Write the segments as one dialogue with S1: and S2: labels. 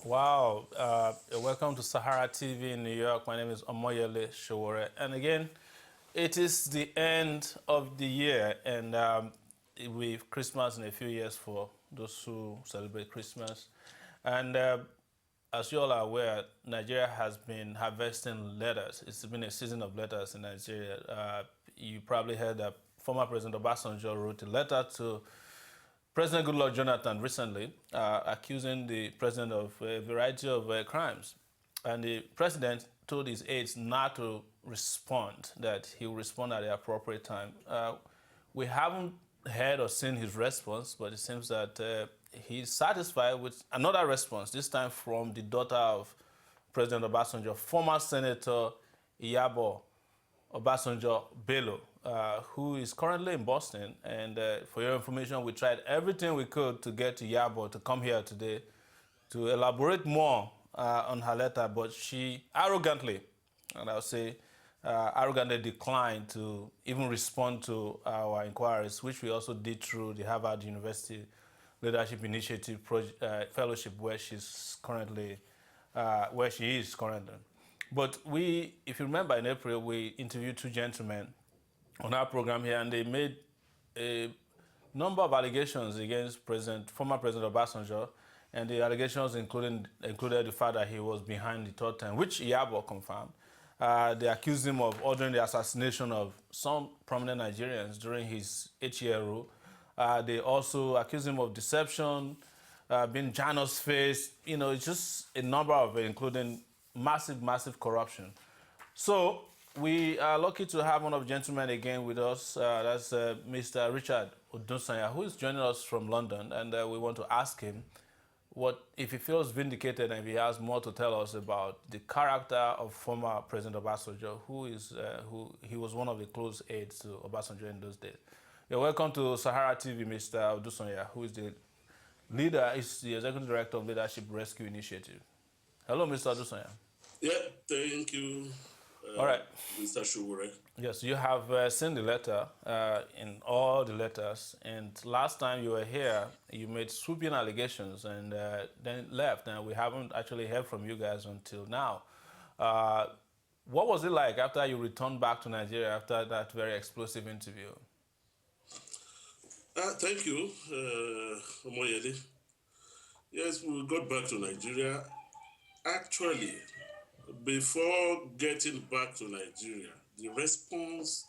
S1: Wow. Welcome to Sahara TV in New York. My name is Omoyele Sowore. And again, it is the end of the year, and with Christmas in a few years for those who celebrate Christmas. And as you all are aware, Nigeria has been harvesting letters. It's been a season of letters in Nigeria. You probably heard that former President Obasanjo wrote a letter to President Goodluck Jonathan recently, accusing the president of a variety of crimes. And the president told his aides not to respond, that he will respond at the appropriate time. We haven't heard or seen his response, but it seems that he's satisfied with another response, this time from the daughter of President Obasanjo, former Senator Iyabo Obasanjo Bello, who is currently in Boston. And for your information, we tried everything we could to get to Iyabo to come here today to elaborate more on her letter, but she arrogantly, and I'll say arrogantly, declined to even respond to our inquiries, which we also did through the Harvard University Leadership Initiative Fellowship, where she's currently, where she is currently. But we, if you remember, in April, we interviewed two gentlemen on our program here, and they made a number of allegations against former President Obasanjo, and the allegations included the fact that he was behind the third term, which Iyabo confirmed. They accused him of ordering the assassination of some prominent Nigerians during his 8-year rule. They also accused him of deception, being Janus faced. You know, it's just a number of it, including massive corruption. So we are lucky to have one of the gentlemen again with us. That's Mr. Richard Odusanya, who is joining us from London, and we want to ask him what if he feels vindicated and if he has more to tell us about the character of former President Obasanjo, who he was one of the close aides to Obasanjo in those days. You're welcome to Sahara TV, Mr. Odusanya, who is the executive director of Leadership Rescue Initiative. Hello, Mr. Odusanya.
S2: Yeah, thank you,
S1: All right.
S2: Mr. Sowore.
S1: Yes, you have seen the letter in all the letters, and last time you were here, you made sweeping allegations and then left, and we haven't actually heard from you guys until now. What was it like after you returned back to Nigeria after that very explosive interview?
S2: Thank you, Omoyele. Yes, we got back to Nigeria. Actually, before getting back to Nigeria, the response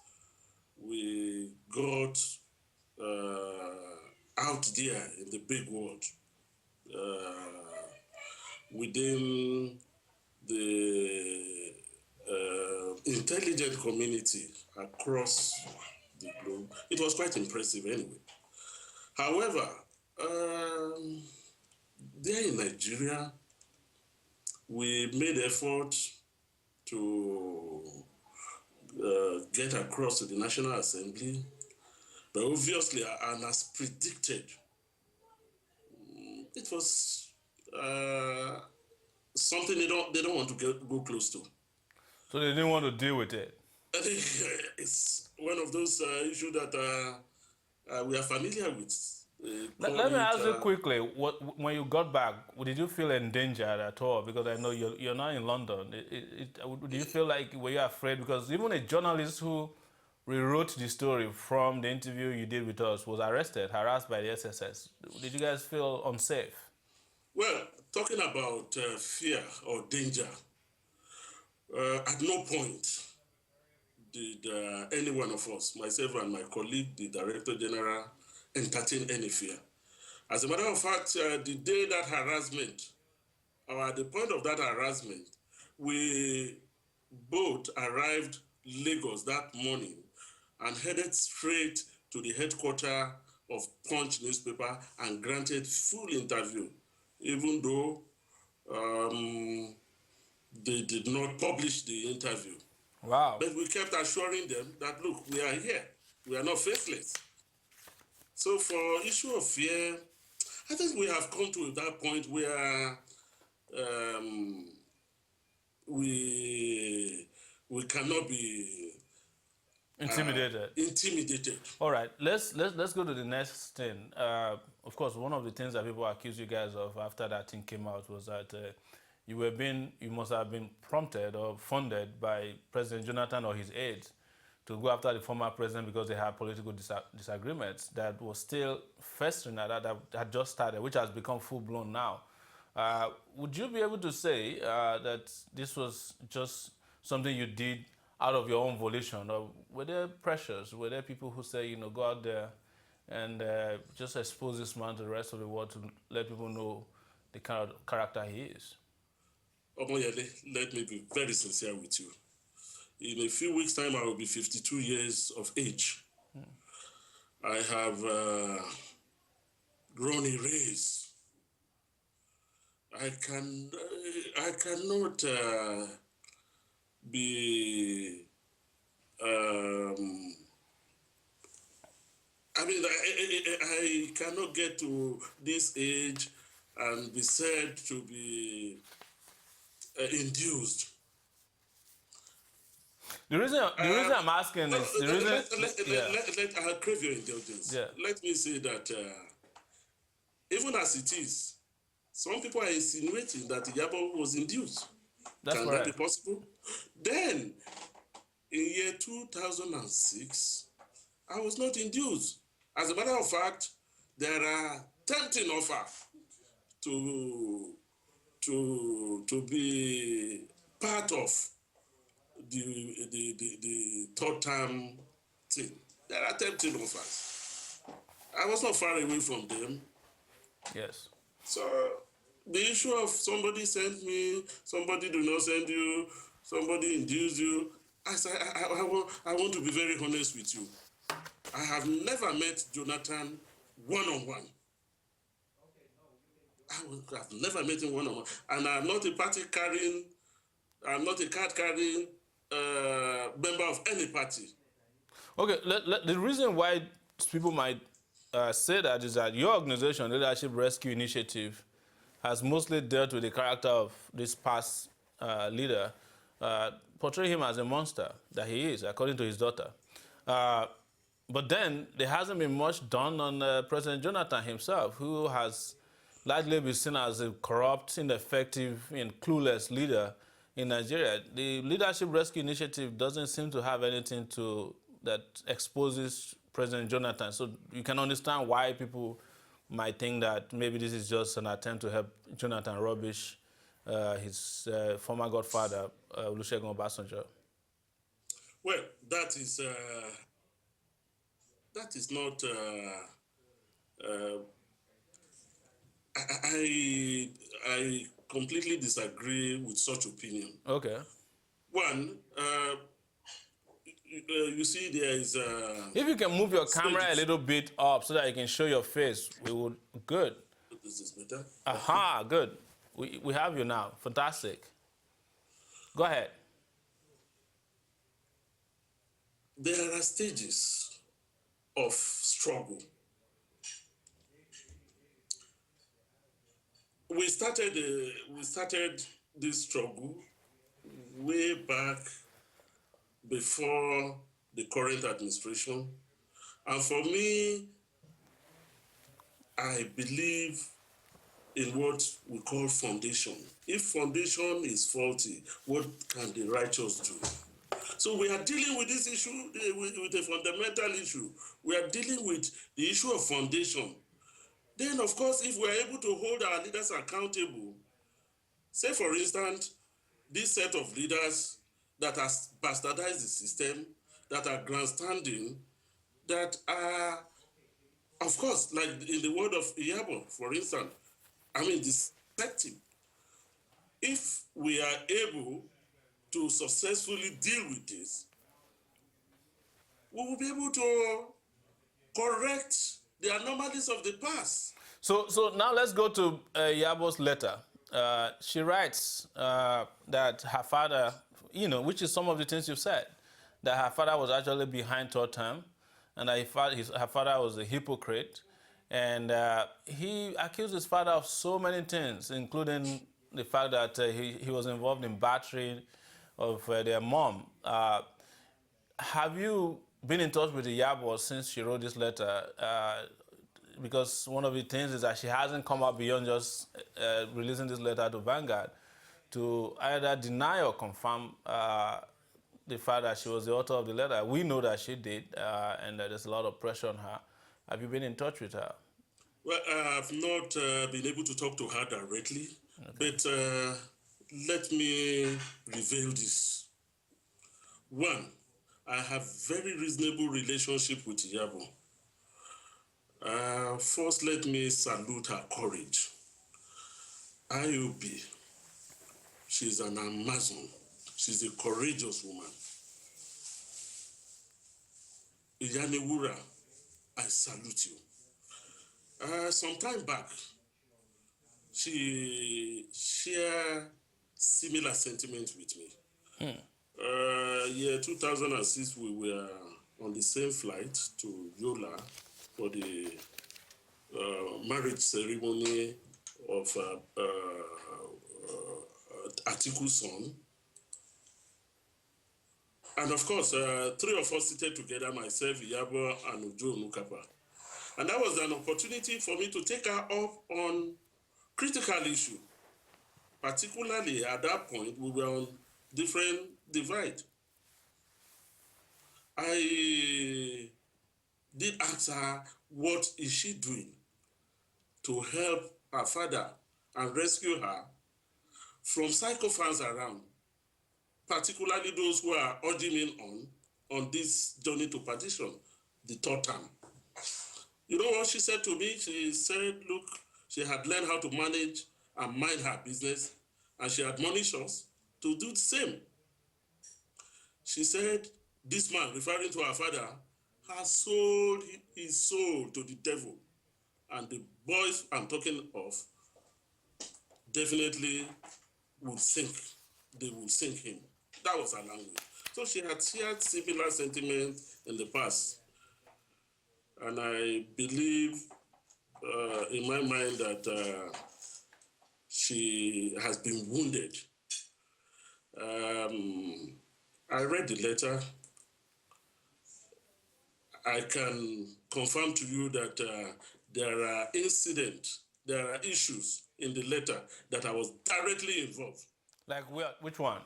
S2: we got out there in the big world, within the intelligent community across the globe, it was quite impressive anyway. However, there in Nigeria, we made effort to get across to the National Assembly, but obviously, and as predicted, it was something they don't want to go close to.
S1: So they didn't want to deal with it?
S2: I think it's one of those issues that we are familiar with.
S1: Let me ask you quickly, when you got back, did you feel endangered at all? Because I know you're not in London. Do you feel like, were you afraid? Because even a journalist who rewrote the story from the interview you did with us was arrested, harassed by the SSS. Did you guys feel unsafe?
S2: Well, talking about fear or danger, at no point did any one of us, myself and my colleague, the Director General, entertain any fear. As a matter of fact, the day that harassment, or at the point of that harassment, we both arrived Lagos that morning and headed straight to the headquarters of Punch newspaper and granted full interview, even though they did not publish the interview.
S1: Wow.
S2: But we kept assuring them that, look, we are here. We are not faithless. So for issue of fear, I think we have come to that point where we cannot be
S1: Intimidated.
S2: Intimidated.
S1: All right, let's go to the next thing. Of course, one of the things that people accused you guys of after that thing came out was that you must have been prompted or funded by President Jonathan or his aides to go after the former president because they had political disagreements that was still festering that had just started, which has become full-blown now. Would you be able to say that this was just something you did out of your own volition, or were there pressures? Were there people who say, go out there and just expose this man to the rest of the world to let people know the kind of character he is?
S2: Omoyele, let me be very sincere with you. In a few weeks' time, I will be 52 years of age. I have run a race. I cannot be. I cannot get to this age and be said to be induced.
S1: The reason I'm asking is the reason.
S2: I'll crave your indulgence.
S1: Yeah.
S2: Let me say that even as it is, some people are insinuating that Iyabo was induced.
S1: That's
S2: Can
S1: correct.
S2: that be possible? Then, in year 2006, I was not induced. As a matter of fact, there are tempting offers to be part of the third term thing. There are tempting offers. I was not far away from them.
S1: Yes.
S2: So the issue of somebody sent me, somebody do not send you, somebody induced you. I want to be very honest with you. I have never met Jonathan one-on-one. I've never met him one-on-one. And I'm not a I'm not a card-carrying member of any party.
S1: Okay, the reason why people might say that is that your organization, Leadership Rescue Initiative, has mostly dealt with the character of this past leader, portray him as a monster that he is, according to his daughter. But then there hasn't been much done on President Jonathan himself, who has largely been seen as a corrupt, ineffective, and clueless leader in Nigeria. The Leadership Rescue Initiative doesn't seem to have anything that exposes President Jonathan. So you can understand why people might think that maybe this is just an attempt to help Jonathan rubbish his former godfather, Olusegun Obasanjo.
S2: Well, that is not. I completely disagree with such opinion.
S1: Okay.
S2: One, you see, there is.
S1: If you can move your camera a little bit up so that you can show your face, we would. Good.
S2: This is better.
S1: Aha, good. We have you now. Fantastic. Go ahead.
S2: There are stages of struggle. We started this struggle way back before the current administration. And for me, I believe in what we call foundation. If foundation is faulty, what can the righteous do? So we are dealing with this issue, with a fundamental issue. We are dealing with the issue of foundation. Then, of course, if we are able to hold our leaders accountable, say, for instance, this set of leaders that have bastardized the system, that are grandstanding, that are, of course, like in the word of Iyabo, for instance, deceptive. If we are able to successfully deal with this, we will be able to correct the anomalies of the past.
S1: So now let's go to Iyabo's letter. She writes that her father, which is some of the things you've said, that her father was actually behind third term, and that her father was a hypocrite. And he accused his father of so many things, including the fact that he was involved in battery of their mom. Have you been in touch with Iyabo since she wrote this letter? Because one of the things is that she hasn't come up beyond just releasing this letter to Vanguard to either deny or confirm the fact that she was the author of the letter. We know that she did, and that there's a lot of pressure on her. Have you been in touch with her?
S2: Well, I've not been able to talk to her directly, but let me reveal this. One, I have very reasonable relationship with Iyabo. First, let me salute her courage. IOB, she's an Amazon. She's a courageous woman. Iyanewura, I salute you. Some time back, she shared similar sentiments with me. Year 2006, we were on the same flight to Yola for the marriage ceremony of Atiku's son. And of course, three of us seated together, myself, Iyabo, and Ujo Nukapa. And that was an opportunity for me to take her up on critical issue. Particularly at that point, we were on different divide. I did ask her, what is she doing to help her father and rescue her from psychophans around, particularly those who are urging him on this journey to perdition, the third term. You know what she said to me? She said, look, she had learned how to manage and mind her business, and she admonished us to do the same. She said, this man, referring to her father, has sold his soul to the devil. And the boys I'm talking of definitely will sink. They will sink him. That was her language. So she had shared similar sentiments in the past. And I believe in my mind that she has been wounded. I read the letter. I can confirm to you that there are incidents, there are issues in the letter that I was directly involved.
S1: Like which one?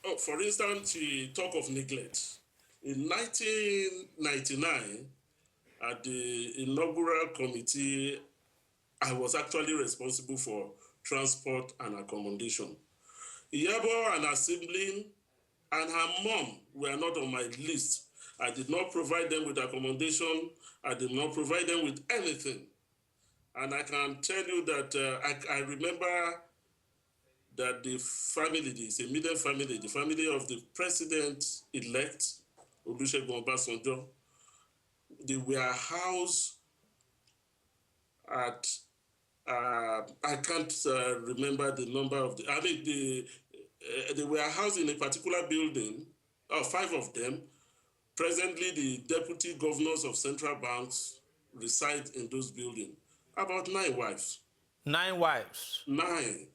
S2: Oh, for instance, she talked of neglect. In 1999, at the inaugural committee, I was actually responsible for transport and accommodation. Iyabo and her sibling and her mom were not on my list. I did not provide them with accommodation. I did not provide them with anything. And I can tell you that I remember that the family, the immediate family, the family of the president-elect, Olusegun Obasanjo, they were housed at, I can't remember the number of the, I mean, they were housed in a particular building, 5 of them. Presently, the deputy governors of central banks reside in those buildings. About 9 wives.
S1: 9 wives.
S2: 9.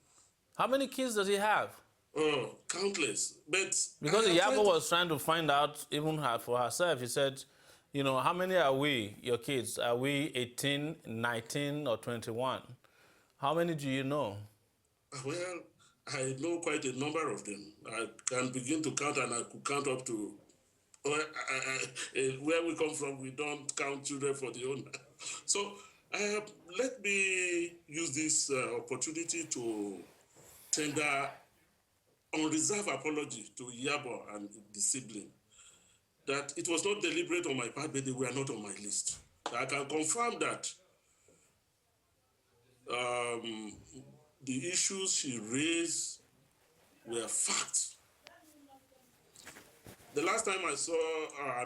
S1: How many kids does he have?
S2: Oh, countless. But
S1: because Iyabo was trying to find out, even for herself, he said, you know, how many are we, your kids? Are we 18, 19, or 21? How many do you know?
S2: Well, I know quite a number of them. I can begin to count, and I could count up to where we come from. We don't count children for the owner. So let me use this opportunity to tender unreserved apology to Iyabo and the sibling. That it was not deliberate on my part, but they were not on my list. I can confirm that the issues she raised were facts. The last time I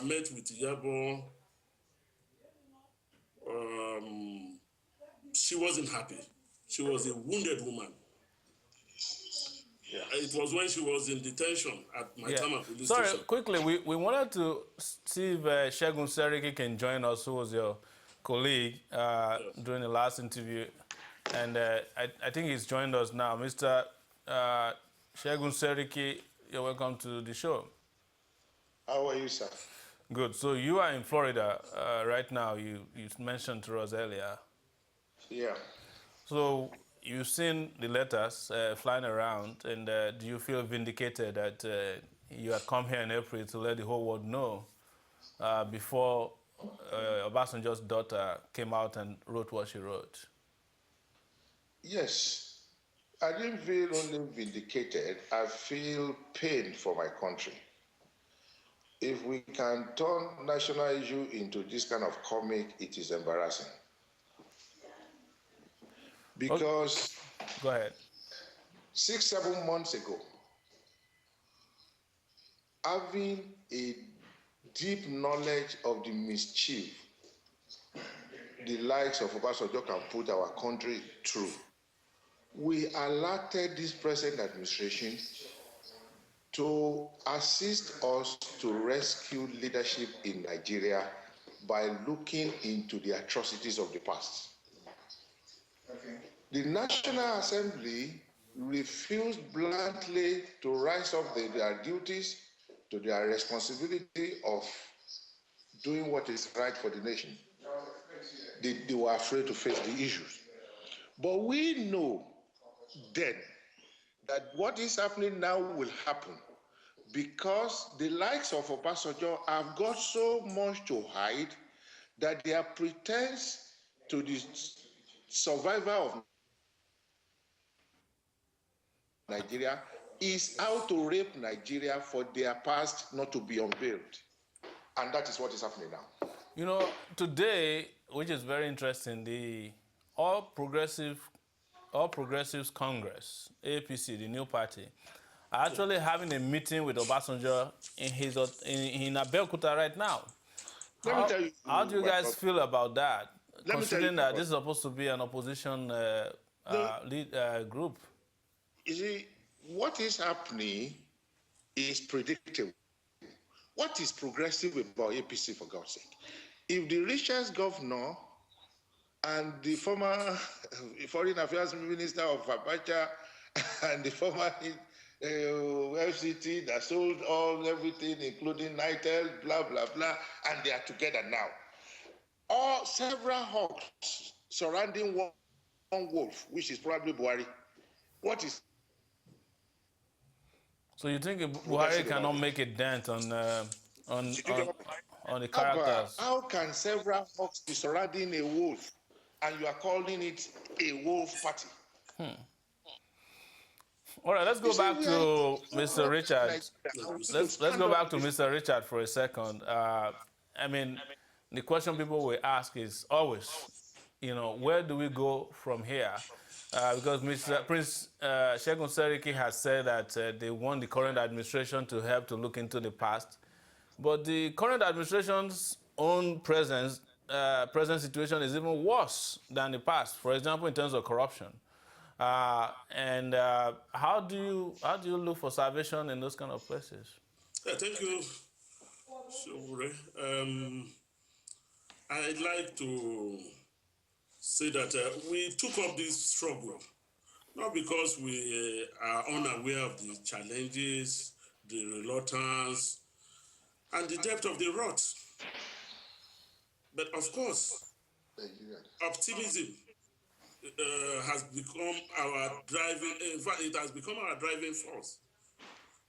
S2: met with Iyabo, she wasn't happy. She was a wounded woman. Yeah. It was when she was in detention at my time at police station.
S1: Sorry, quickly, we wanted to see if Segun Seriki can join us, who was your colleague during the last interview. And I think he's joined us now. Mr. Segun Seriki, you're welcome to the show.
S3: How are you, sir?
S1: Good. So you are in Florida right now. You mentioned to us earlier.
S3: Yeah.
S1: So you've seen the letters flying around, and do you feel vindicated that you had come here in April to let the whole world know before Obasanjo's daughter came out and wrote what she wrote?
S3: Yes. I didn't feel only vindicated, I feel pain for my country. If we can turn national issue into this kind of comic, it is embarrassing. Because
S1: Go ahead.
S3: 6-7 months ago, having a deep knowledge of the mischief the likes of Obasanjo can put our country through, we alerted this present administration to assist us to rescue leadership in Nigeria by looking into the atrocities of the past. Okay. The National Assembly refused bluntly to rise up their duties to their responsibility of doing what is right for the nation. They were afraid to face the issues. But we know then that what is happening now will happen because the likes of Obasanjo have got so much to hide that their pretense to the survival of Nigeria is how to rape Nigeria for their past not to be unveiled. And that is what is happening now.
S1: You know, today, which is very interesting, the All Progressives Congress, APC, the new party, are actually having a meeting with Obasanjo in Abeokuta right now.
S3: Let me tell you.
S1: How do you guys feel about that, considering that this is supposed to be an opposition group?
S3: You see, what is happening is predictable. What is progressive about APC, for God's sake? If the richest governor and the former Foreign Affairs Minister of Abacha and the former FCT that sold everything, including Nitel, blah, blah, blah, and they are together now. Or several hawks surrounding one wolf, which is probably Buhari. What is...
S1: So you think Buhari cannot make a dent on the characters?
S3: How can several hawks be surrounding a wolf and you are calling it a wolf party?
S1: All right, let's go back to Mr. Richard. Let's go back to Mr. Richard for a second. I mean, the question people will ask is always, you know, where do we go from here? Because Prince Segun Seriki has said that they want the current administration to help to look into the past. But the current administration's own present situation is even worse than the past, for example, in terms of corruption. How do you look for salvation in those kind of places?
S2: Yeah, thank you, Sowore. I'd like to say that we took up this struggle not because we are unaware of the challenges, the reluctance, and the depth of the rot. But of course, optimism has become our driving. In fact, it has become our driving force.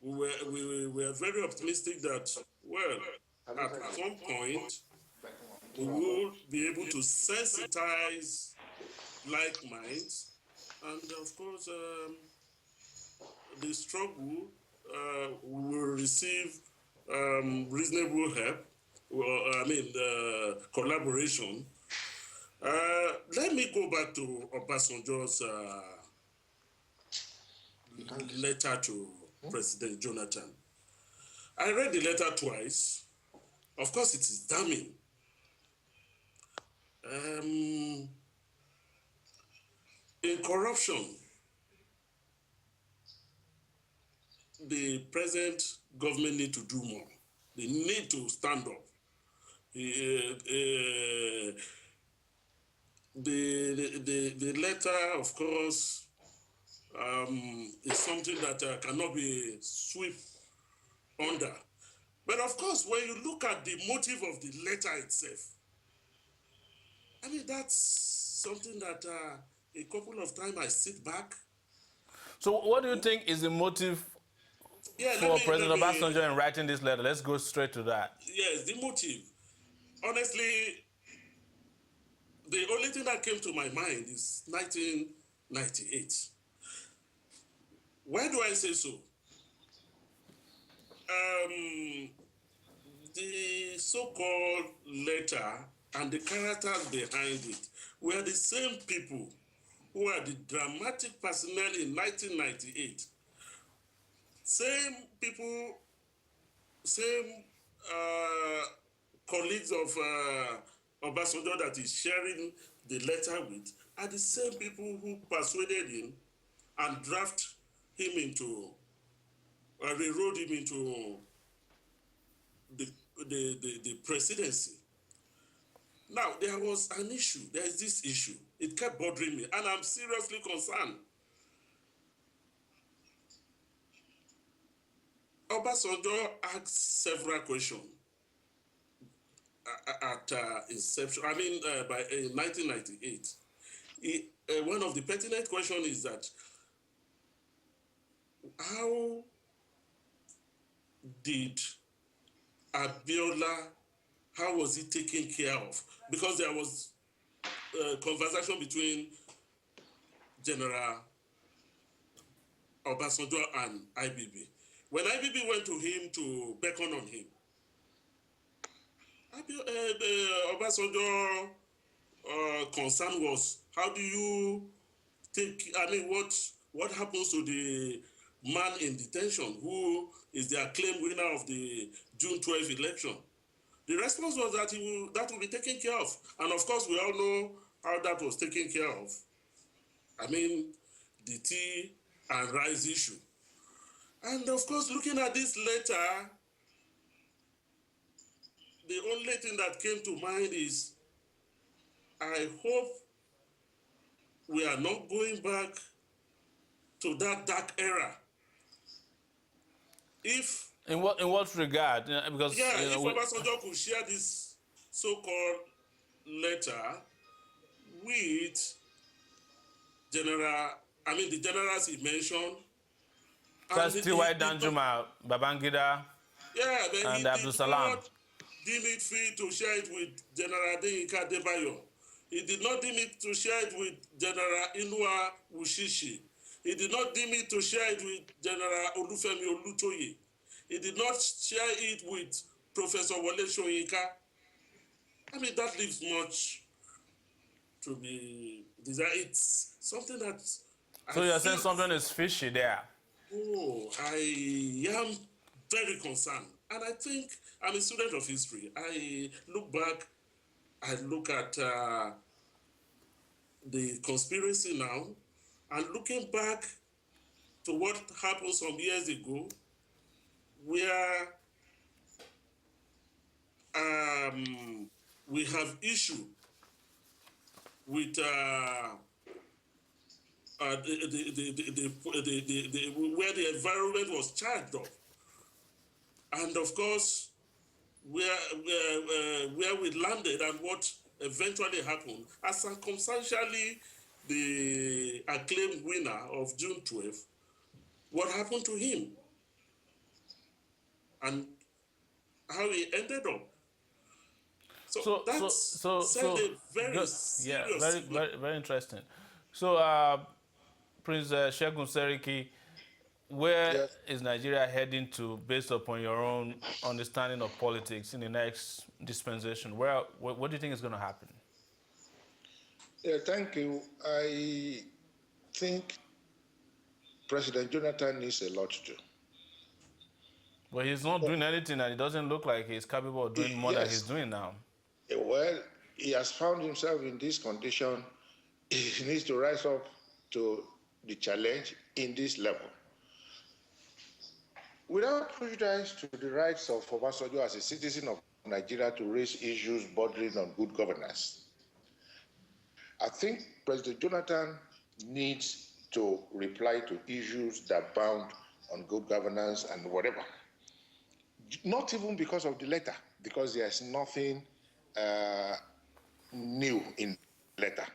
S2: We were very optimistic that, well, at some point, we will be able to sensitize like minds, and of course, the struggle will receive reasonable help. Collaboration. Let me go back to Obasanjo's letter to President Jonathan. I read the letter twice. Of course, it is damning. In corruption, the present government need to do more. They need to stand up. The letter, of course, is something that cannot be swept under. But of course, when you look at the motive of the letter itself, I mean, that's something that a couple of times I sit back.
S1: So what do you think is the motive
S2: Yeah,
S1: for President Obasanjo in writing this letter? Let's go straight to that.
S2: yes, the motive. Honestly, the only thing that came to my mind is 1998. Why do I say so? The so-called letter and the characters behind it were the same people who are the dramatic personnel in 1998. Same people, same colleagues of Obasanjo that is sharing the letter with are the same people who persuaded him and draft him into, rewrote him into the presidency. Now, there was an issue. There is this issue. It kept bothering me, and I'm seriously concerned. Obasanjo asked several questions at inception. I mean, by 1998. One of the pertinent questions is that how did Abiola, how was he taken care of? Because there was a conversation between General Obasanjo and IBB. When IBB went to him to beckon on him, Obasanjo concern was, how do you take, I mean, what happens to the man in detention who is the acclaimed winner of the June 12 election? The response was that that will be taken care of. And of course, we all know how that was taken care of. I mean, the tea and rice issue. And of course, looking at this letter, the only thing that came to mind is, I hope we are not going back to that dark era. If
S1: In what regard? Because
S2: if Obasanjo could share this so-called letter with the generals he mentioned.
S1: that's T.Y. Danjuma, Babangida,
S2: Yeah, but
S1: and
S2: he
S1: Abdul
S2: did
S1: Salam.
S2: not deem it fit to share it with General Adeyinka Adebayo. He did not deem it to share it with General Inua Wushishi. He did not deem it to share it with General Olufemi Olutoye. He did not share it with Professor Wole Soyinka. I mean, that leaves much to be desired. It's something that
S1: So you're saying something is fishy there?
S2: Oh, I am very concerned. And I think I'm a student of history. I look back, I look at the conspiracy now, and looking back to what happened some years ago, where we have issue with where the environment was charged up. And of course, where we landed and what eventually happened, as circumstantially the acclaimed winner of June 12, what happened to him and how he ended up. So that's a very serious
S1: very interesting. So Prince Segun Seriki, where is Nigeria heading to based upon your own understanding of politics in the next dispensation? What do you think is going to happen?
S3: Yeah, thank you. I think President Jonathan needs a lot to do.
S1: Well, he's not doing anything, and it doesn't look like he's capable of doing more than he's doing now.
S3: Well, he has found himself in this condition. He needs to rise up to the challenge in this level. Without prejudice to the rights of Obasanjo as a citizen of Nigeria to raise issues bordering on good governance, I think President Jonathan needs to reply to issues that bound on good governance and whatever. not even because of the letter, because there's nothing new in the letter.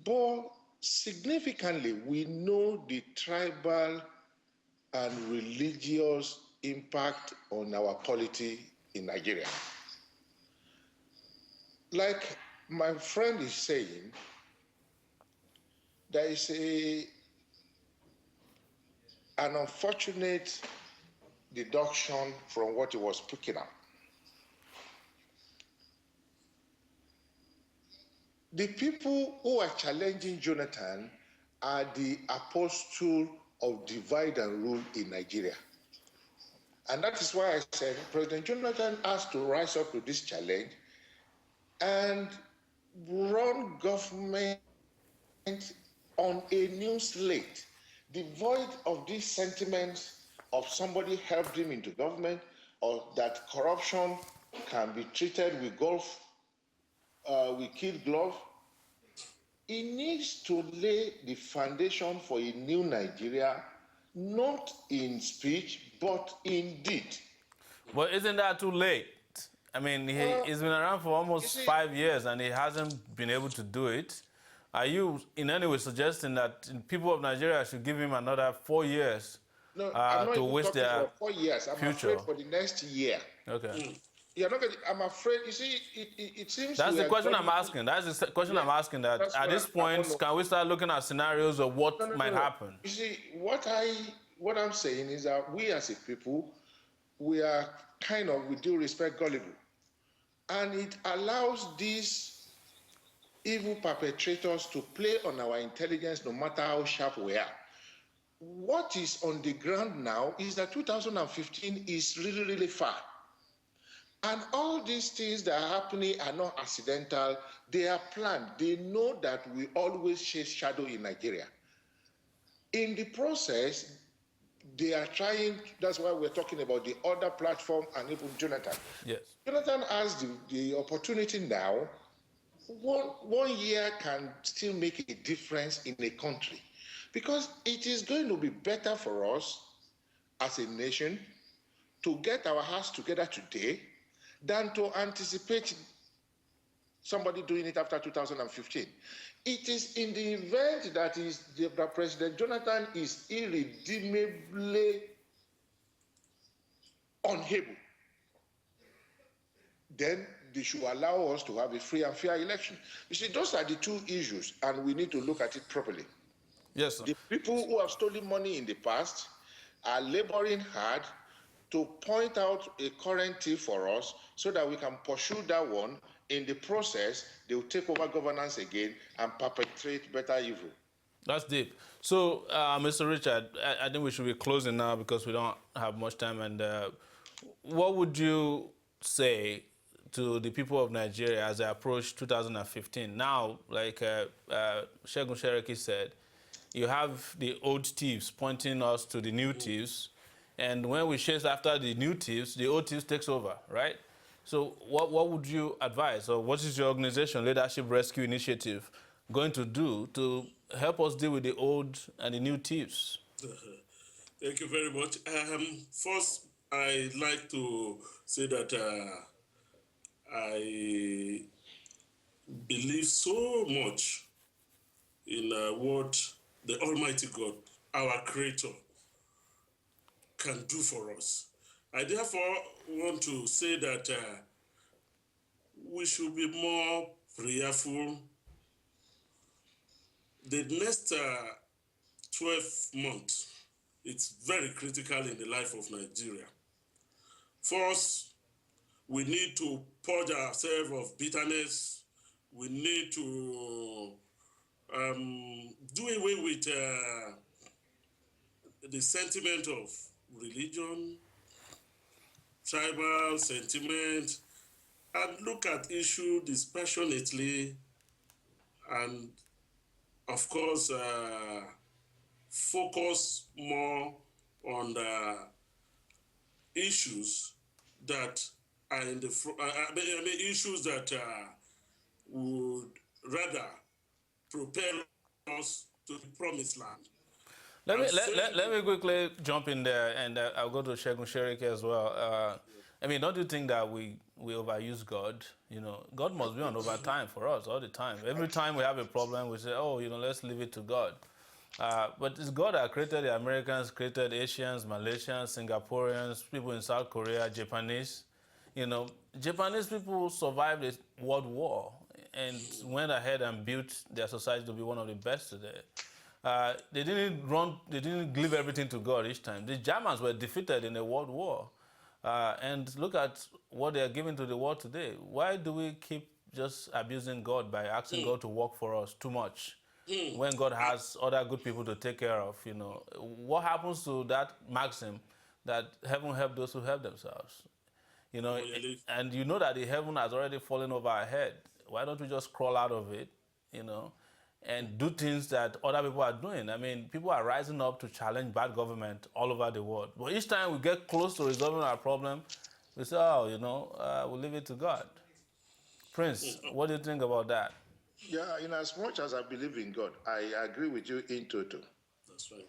S3: But significantly, we know the tribal and religious impact on our polity in Nigeria. Like my friend is saying, there is an unfortunate deduction from what he was picking up. The people who are challenging Jonathan are the apostle of divide and rule in Nigeria. And that is why I said President Jonathan has to rise up to this challenge and run government on a new slate, devoid of these sentiments of somebody helped him into government, or that corruption can be treated with kid glove. He needs to lay the foundation for a new Nigeria, not in speech, but in deed.
S1: But isn't that too late? I mean, he's been around for almost 5 years and he hasn't been able to do it. Are you in any way suggesting that people of Nigeria should give him another 4 years
S3: No, I'm not
S1: to
S3: even
S1: waste
S3: talking
S1: their
S3: about 4 years. I'm
S1: future?
S3: afraid for the next year.
S1: Okay.
S3: You're not going to, I'm afraid, you see, it seems
S1: That's the question I'm asking. That's the question I'm asking, that at this point, can we start looking at scenarios of what might happen?
S3: You see, what I'm saying is that we as a people, we are kind of, with due respect, gullible. And it allows these evil perpetrators to play on our intelligence no matter how sharp we are. What is on the ground now is that 2015 is really, really far. And all these things that are happening are not accidental. They are planned. They know that we always chase shadow in Nigeria. In the process, they are trying, that's why we're talking about the other platform and even Jonathan.
S1: Yes.
S3: Jonathan has the opportunity now. One year can still make a difference in a country, because it is going to be better for us as a nation to get our hearts together today than to anticipate somebody doing it after 2015. It is in the event that President Jonathan is irredeemably unable, then they should allow us to have a free and fair election. You see, those are the two issues, and we need to look at it properly.
S1: Yes, sir.
S3: The people who have stolen money in the past are laboring hard to point out a current thief for us so that we can pursue that one. In the process, they will take over governance again and perpetrate better evil.
S1: That's deep. So, Mr. Richard, I think we should be closing now because we don't have much time. And what would you say to the people of Nigeria as they approach 2015? Now, like Segun Shereki said, you have the old thieves pointing us to the new thieves. And when we chase after the new thieves, the old thieves takes over, right? So what would you advise, or what is your organization, Leadership Rescue Initiative, going to do to help us deal with the old and the new thieves?
S2: Thank you very much. First, I'd like to say that I believe so much in what the Almighty God, our Creator, can do for us. I therefore want to say that we should be more prayerful. The next 12 months, it's very critical in the life of Nigeria. First, we need to purge ourselves of bitterness. We need to do away with the sentiment of religion, tribal sentiment, and look at issues dispassionately, and of course focus more on the issues that are in the issues that would rather propel us to the promised land.
S1: Let me quickly jump in there, and I'll go to Segun Sherike as well. I mean, don't you think that we overuse God? You know, God must be on overtime for us all the time. Every time we have a problem, we say, oh, you know, let's leave it to God. But it's God that created the Americans, created Asians, Malaysians, Singaporeans, people in South Korea, Japanese. You know, Japanese people survived a world war and went ahead and built their society to be one of the best today. They didn't give everything to God each time. The Germans were defeated in a world war. And look at what they are giving to the world today. Why do we keep just abusing God by asking God to work for us too much when God has other good people to take care of? You know, what happens to that maxim that heaven help those who help themselves? You know, and you know that the heaven has already fallen over our head. Why don't we just crawl out of it, you know, and do things that other people are doing? I mean, people are rising up to challenge bad government all over the world. But each time we get close to resolving our problem, we say, oh, you know, we'll leave it to God. Prince, what do you think about that?
S3: Yeah, in as much as I believe in God, I agree with you in total.
S2: That's right.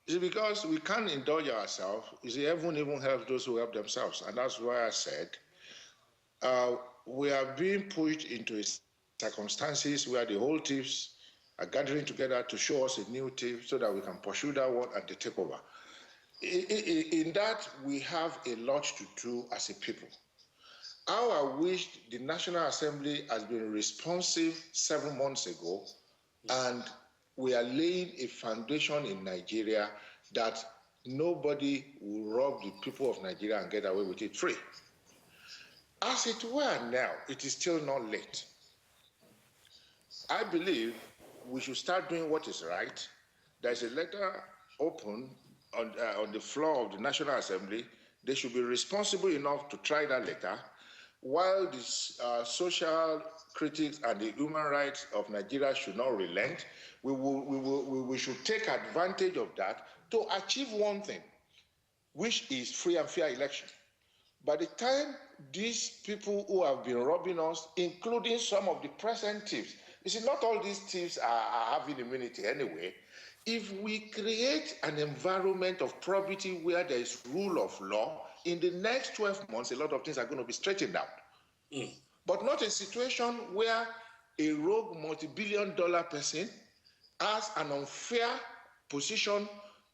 S3: It's because we can't indulge ourselves. You see, heaven even helps those who help themselves. And that's why I said we are being pushed into circumstances where the whole thieves are gathering together to show us a new thief so that we can pursue that one and they take over. In that, we have a lot to do as a people. How I wish the National Assembly has been responsive 7 months ago, and we are laying a foundation in Nigeria that nobody will rob the people of Nigeria and get away with it free. As it were now, it is still not late. I believe we should start doing what is right. There's a letter open on the floor of the National Assembly. They should be responsible enough to try that letter, while the social critics and the human rights of Nigeria should not relent. We should take advantage of that to achieve one thing, which is free and fair election. By the time these people who have been robbing us, including some of the present thieves, you see, not all these thieves are having immunity anyway. If we create an environment of probity where there is rule of law, in the next 12 months, a lot of things are going to be straightened out. But not a situation where a rogue multi-billion-dollar person has an unfair position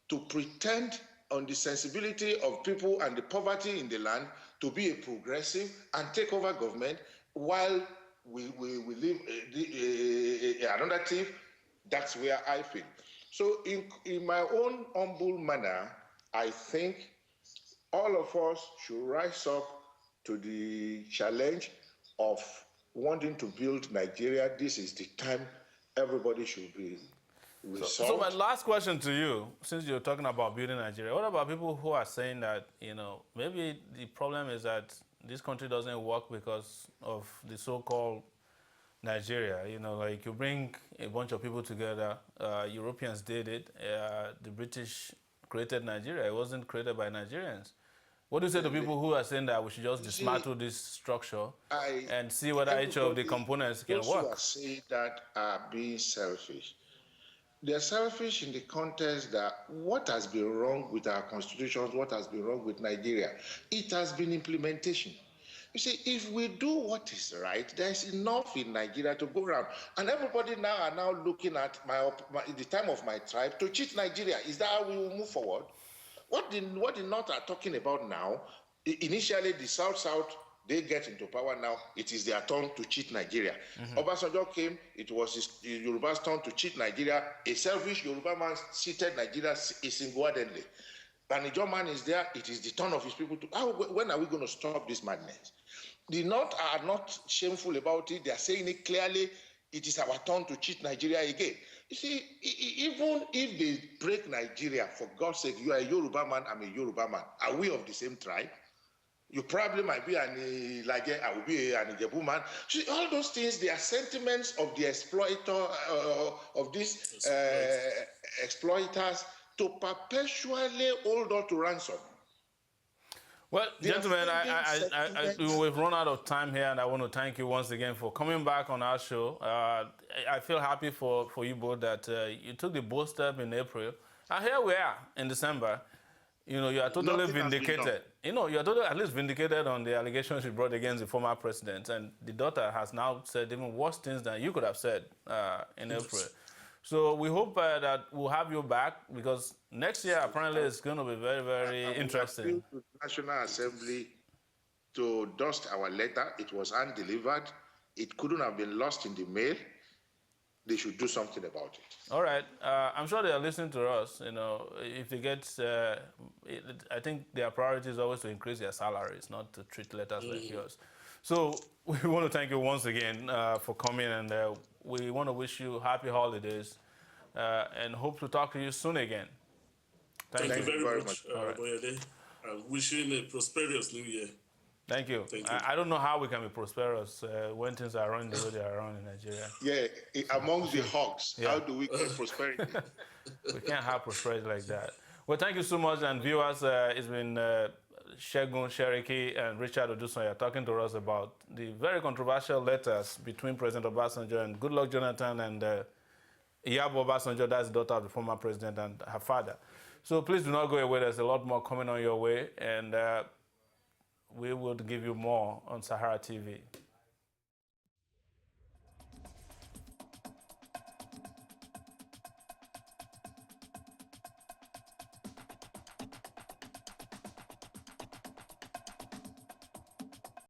S3: to pretend on the sensibility of people and the poverty in the land to be a progressive and take over government while we leave another thief. That's where I feel. So in my own humble manner, I think all of us should rise up to the challenge of wanting to build Nigeria. This is the time everybody should be resolved.
S1: So my last question to you, since you're talking about building Nigeria, what about people who are saying that, you know, maybe the problem is that this country doesn't work because of the so-called Nigeria? You know, like you bring a bunch of people together, Europeans did it, the British created Nigeria. It wasn't created by Nigerians. What do you say to people who are saying that we should just dismantle this structure and see whether each of the components can work?
S3: Those who are saying that are being selfish. They're selfish in the context that what has been wrong with our constitutions, what has been wrong with Nigeria, it has been implementation. You see, if we do what is right, there's enough in Nigeria to go around. And everybody now are now looking at the time of my tribe to cheat Nigeria. Is that how we will move forward? What the North are talking about now, initially the South, they get into power now, it is their turn to cheat Nigeria. Obasanjo came, it was Yoruba's turn to cheat Nigeria. A selfish Yoruba man cheated Nigeria single-handedly. Banijo man is there, it is the turn of his people to, when are we going to stop this madness? The North are not shameful about it, they are saying it clearly, it is our turn to cheat Nigeria again. You see, even if they break Nigeria, for God's sake, you are a Yoruba man, I'm a Yoruba man. Are we of the same tribe? You probably might be I will be an Iyabo man. See, all those things, they are sentiments of the exploiter, of these exploiters to perpetually hold on to ransom.
S1: Well, gentlemen, we've run out of time here, and I want to thank you once again for coming back on our show. I feel happy for you both that you took the bold step in April And here we are in December. You know, you are totally
S3: Nothing has been done.
S1: vindicated. You know, you are totally at least vindicated on the allegations you brought against the former president. And the daughter has now said even worse things than you could have said in April. So we hope that we'll have you back, because next year apparently it's going to be very, very interesting.
S3: We appeal to the National Assembly to dust our letter. It was hand-delivered. It couldn't have been lost in the mail. They should do something about it.
S1: All right. I'm sure they are listening to us. You know, if they get, I think their priority is always to increase their salaries, not to treat letters like yours. So we want to thank you once again for coming, and we want to wish you happy holidays and hope to talk to you soon again.
S2: Thank you very much,
S1: Right.
S2: Omoyele. I'm wishing a prosperous new year.
S1: Thank you.
S2: Thank you.
S1: I don't know how we can be prosperous when things are running the way they are running in Nigeria.
S3: Yeah, amongst the hogs, how do we get prosperity?
S1: We can't have prosperity like that. Well, thank you so much, and viewers, it's been Segun Sheriki and Richard Odusanya talking to us about the very controversial letters between President Obasanjo and Goodluck Jonathan and Iyabo Obasanjo, that's the daughter of the former president, and her father. So please do not go away. There's a lot more coming on your way, and we will give you more on Sahara TV.